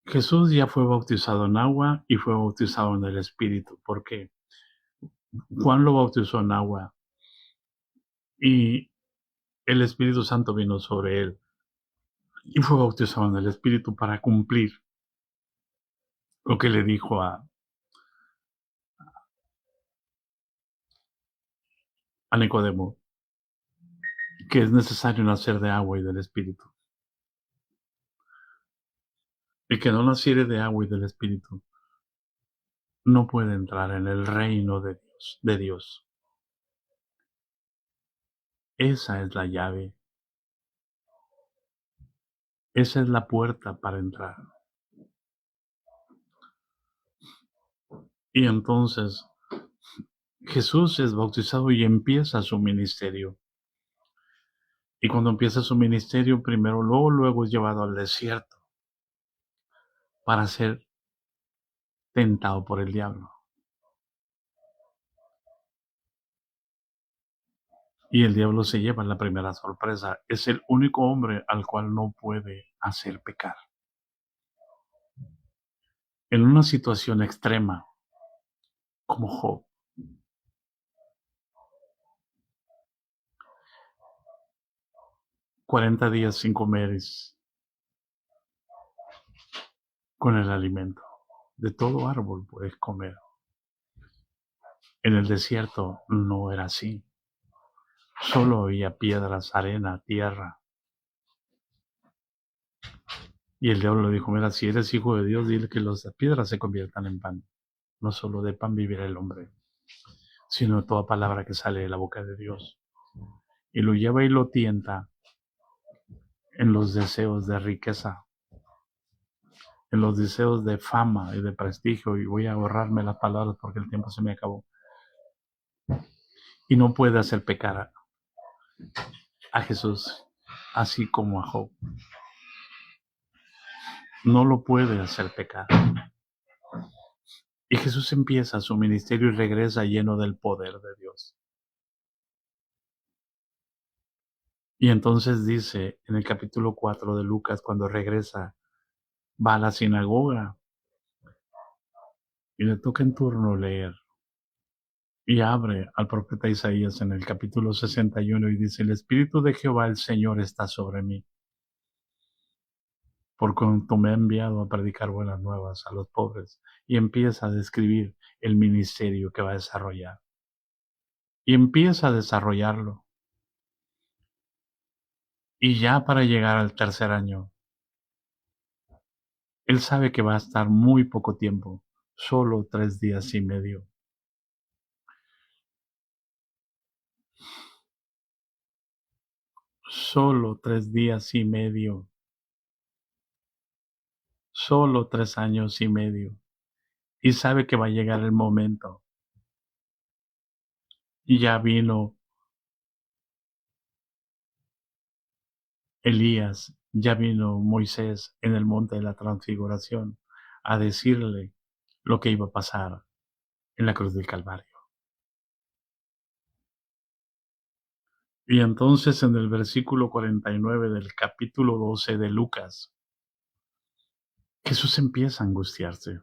Speaker 1: Jesús ya fue bautizado en agua y fue bautizado en el Espíritu. ¿Por qué? Juan lo bautizó en agua y el Espíritu Santo vino sobre él y fue bautizado en el Espíritu para cumplir lo que le dijo a Nicodemo, que es necesario nacer de agua y del Espíritu. El que no naciere de agua y del Espíritu no puede entrar en el reino de Dios. Esa es la llave. Esa es la puerta para entrar. Y entonces Jesús es bautizado y empieza su ministerio. Y cuando empieza su ministerio, primero, luego es llevado al desierto para ser tentado por el diablo. Y el diablo se lleva la primera sorpresa. Es el único hombre al cual no puede hacer pecar. En una situación extrema, como Job, 40 días sin comer con el alimento. De todo árbol puedes comer. En el desierto no era así. Solo había piedras, arena, tierra. Y el diablo le dijo, mira, si eres hijo de Dios, dile que las piedras se conviertan en pan. No solo de pan vivirá el hombre, sino de toda palabra que sale de la boca de Dios. Y lo lleva y lo tienta en los deseos de riqueza, en los deseos de fama y de prestigio. Y voy a ahorrarme las palabras porque el tiempo se me acabó. Y no puede hacer pecar a Jesús, así como a Job. No lo puede hacer pecar. Y Jesús empieza su ministerio y regresa lleno del poder de Dios. Y entonces dice en el capítulo 4 de Lucas, cuando regresa, va a la sinagoga y le toca en turno leer. Y abre al profeta Isaías en el capítulo 61 y dice, el Espíritu de Jehová el Señor está sobre mí, por cuanto me ha enviado a predicar buenas nuevas a los pobres. Y empieza a describir el ministerio que va a desarrollar. Y empieza a desarrollarlo. Y ya para llegar al tercer año, él sabe que va a estar muy poco tiempo, solo 3 días y medio. Solo 3 días y medio. Solo 3 años y medio. Y sabe que va a llegar el momento. Y ya vino Elías, ya vino Moisés en el monte de la transfiguración a decirle lo que iba a pasar en la cruz del Calvario. Y entonces en el versículo 49 del capítulo 12 de Lucas, Jesús empieza a angustiarse.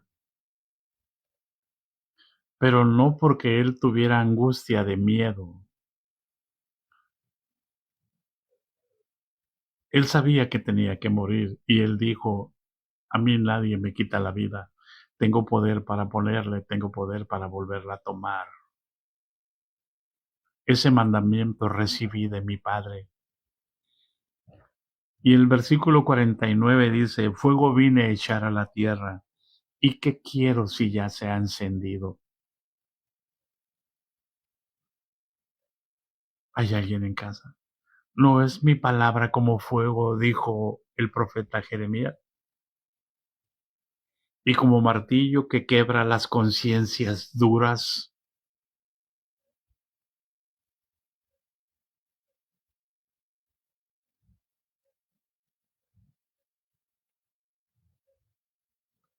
Speaker 1: Pero no porque él tuviera angustia de miedo. Él sabía que tenía que morir y él dijo, a mí nadie me quita la vida. Tengo poder para ponerle, tengo poder para volverla a tomar. Ese mandamiento recibí de mi Padre. Y el versículo 49 dice, fuego vine a echar a la tierra. ¿Y qué quiero si ya se ha encendido? ¿Hay alguien en casa? ¿No es mi palabra como fuego, dijo el profeta Jeremías? Y como martillo que quebra las conciencias duras.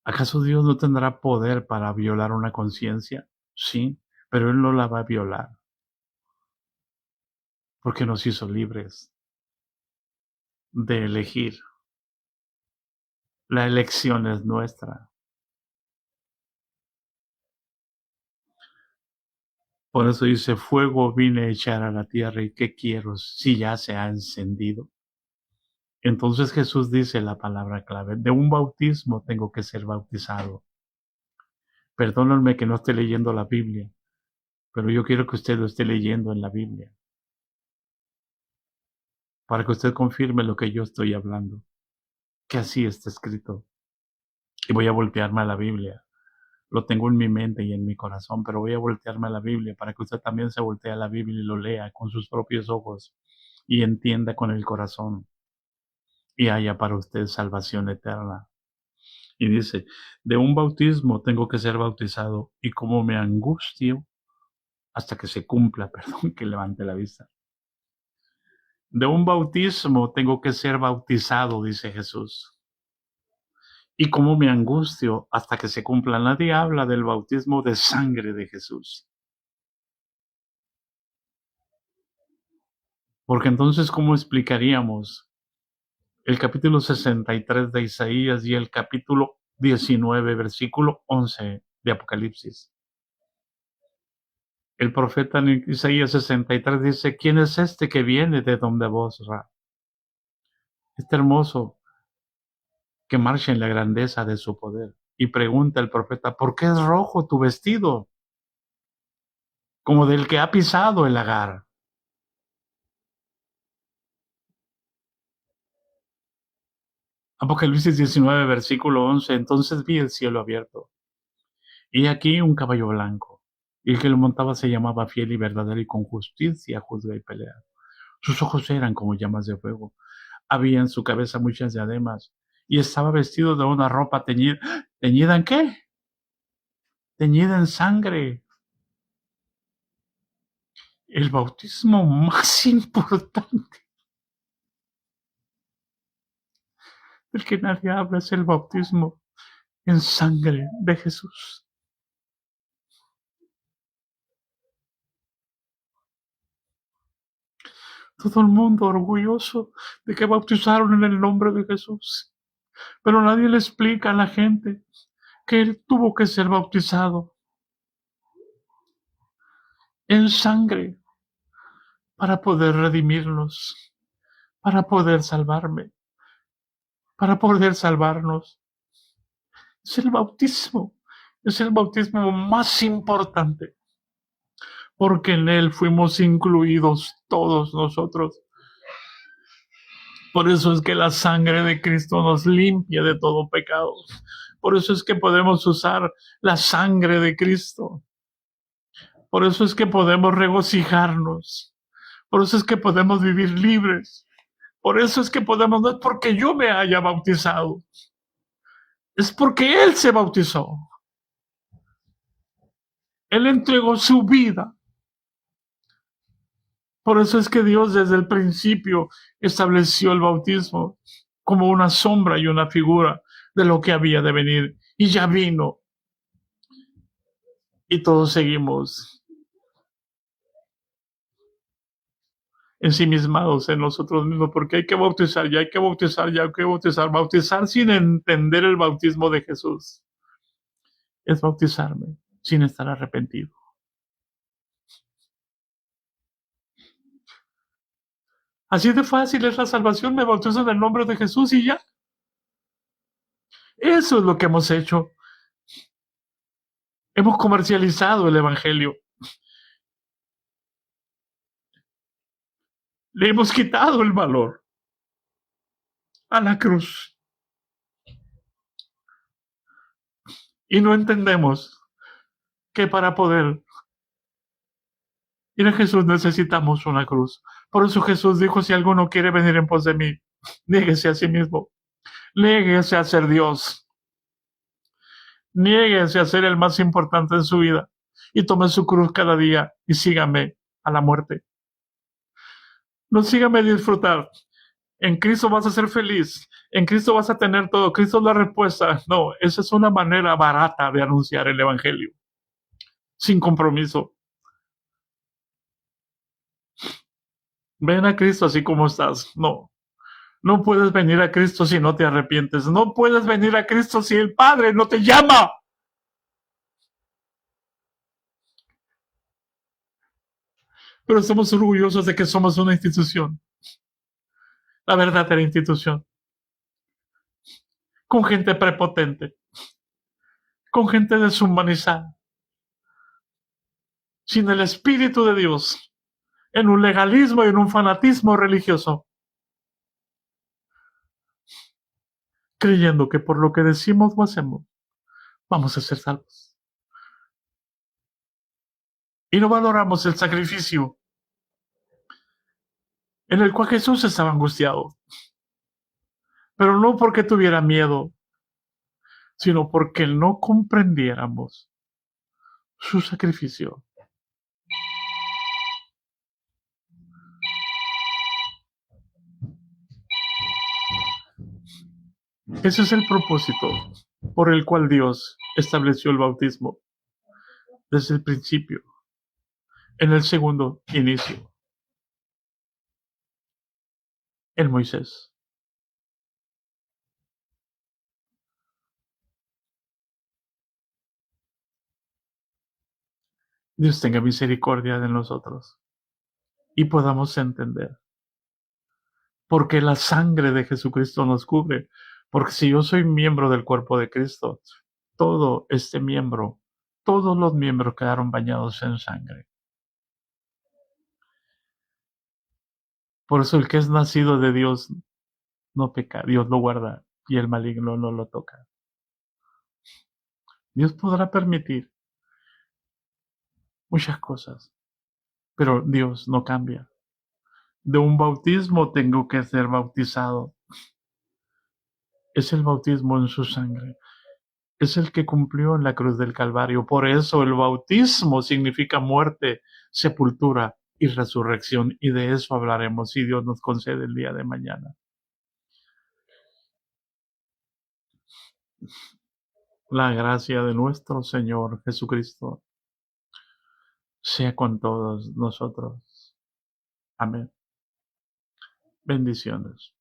Speaker 1: ¿Acaso Dios no tendrá poder para violar una conciencia? Sí, pero Él no la va a violar. porque nos hizo libres de elegir. La elección es nuestra. Por eso dice, fuego vine a echar a la tierra, ¿y qué quiero si ya se ha encendido? Entonces Jesús dice la palabra clave, de un bautismo tengo que ser bautizado. Perdónenme que no esté leyendo la Biblia, pero yo quiero que usted lo esté leyendo en la Biblia, para que usted confirme lo que yo estoy hablando, que así está escrito. Y voy a voltearme a la Biblia. Lo tengo en mi mente y en mi corazón, pero voy a voltearme a la Biblia para que usted también se voltee a la Biblia y lo lea con sus propios ojos y entienda con el corazón y haya para usted salvación eterna. Y dice, de un bautismo tengo que ser bautizado y como me angustio hasta que se cumpla, perdón, que levante la vista. De un bautismo tengo que ser bautizado, dice Jesús. Y como me angustio hasta que se cumpla. Nadie habla del bautismo de sangre de Jesús. Porque entonces, ¿cómo explicaríamos el capítulo 63 de Isaías y el capítulo 19, versículo 11 de Apocalipsis? El profeta en Isaías 63 dice, ¿quién es este que viene de donde vos, Ra? Este hermoso que marcha en la grandeza de su poder. Y pregunta el profeta, ¿por qué es rojo tu vestido? Como del que ha pisado el lagar. Apocalipsis 19, versículo 11. Entonces vi el cielo abierto. Y aquí un caballo blanco. Y el que lo montaba se llamaba Fiel y Verdadero, y con justicia juzga y pelea. Sus ojos eran como llamas de fuego. Había en su cabeza muchas diademas. Y estaba vestido de una ropa teñida. ¿Teñida en qué? Teñida en sangre. El bautismo más importante del que nadie habla es el bautismo en sangre de Jesús. Todo el mundo orgulloso de que bautizaron en el nombre de Jesús, pero nadie le explica a la gente que Él tuvo que ser bautizado en sangre para poder redimirnos, para poder salvarme, para poder salvarnos. Es el bautismo más importante, porque en Él fuimos incluidos todos nosotros. Por eso es que la sangre de Cristo nos limpia de todo pecado. Por eso es que podemos usar la sangre de Cristo. Por eso es que podemos regocijarnos. Por eso es que podemos vivir libres. Por eso es que podemos, no es porque yo me haya bautizado, es porque Él se bautizó. Él entregó su vida. Por eso es que Dios desde el principio estableció el bautismo como una sombra y una figura de lo que había de venir. Y ya vino. Y todos seguimos ensimismados en nosotros mismos, porque hay que bautizar, ya hay que bautizar, ya hay que bautizar. Bautizar sin entender el bautismo de Jesús es bautizarme sin estar arrepentido. Así de fácil es la salvación, me bautizo en el nombre de Jesús y ya. Eso es lo que hemos hecho. Hemos comercializado el Evangelio. Le hemos quitado el valor a la cruz. Y no entendemos que para poder ir a Jesús necesitamos una cruz. Por eso Jesús dijo, si alguno quiere venir en pos de mí, niéguese a sí mismo. Niéguese a ser Dios. Niéguese a ser el más importante en su vida. Y tome su cruz cada día y sígame a la muerte. No sígame a disfrutar. En Cristo vas a ser feliz. En Cristo vas a tener todo. Cristo es la respuesta. No, esa es una manera barata de anunciar el Evangelio. Sin compromiso. Ven a Cristo así como estás. No, no puedes venir a Cristo si no te arrepientes. No puedes venir a Cristo si el Padre no te llama. Pero estamos orgullosos de que somos una institución, la verdadera institución, con gente prepotente, con gente deshumanizada, sin el Espíritu de Dios, en un legalismo y en un fanatismo religioso, creyendo que por lo que decimos o hacemos, vamos a ser salvos. Y no valoramos el sacrificio en el cual Jesús estaba angustiado, pero no porque tuviera miedo, sino porque no comprendiéramos su sacrificio. Ese es el propósito por el cual Dios estableció el bautismo desde el principio, en el segundo inicio, en Moisés. Dios tenga misericordia de nosotros y podamos entender porque la sangre de Jesucristo nos cubre. Porque si yo soy miembro del cuerpo de Cristo, todo este miembro, todos los miembros quedaron bañados en sangre. Por eso el que es nacido de Dios no peca, Dios lo guarda y el maligno no lo toca. Dios podrá permitir muchas cosas, pero Dios no cambia. De un bautismo tengo que ser bautizado. Es el bautismo en su sangre. Es el que cumplió en la cruz del Calvario. Por eso el bautismo significa muerte, sepultura y resurrección. Y de eso hablaremos si Dios nos concede el día de mañana. La gracia de nuestro Señor Jesucristo sea con todos nosotros. Amén. Bendiciones.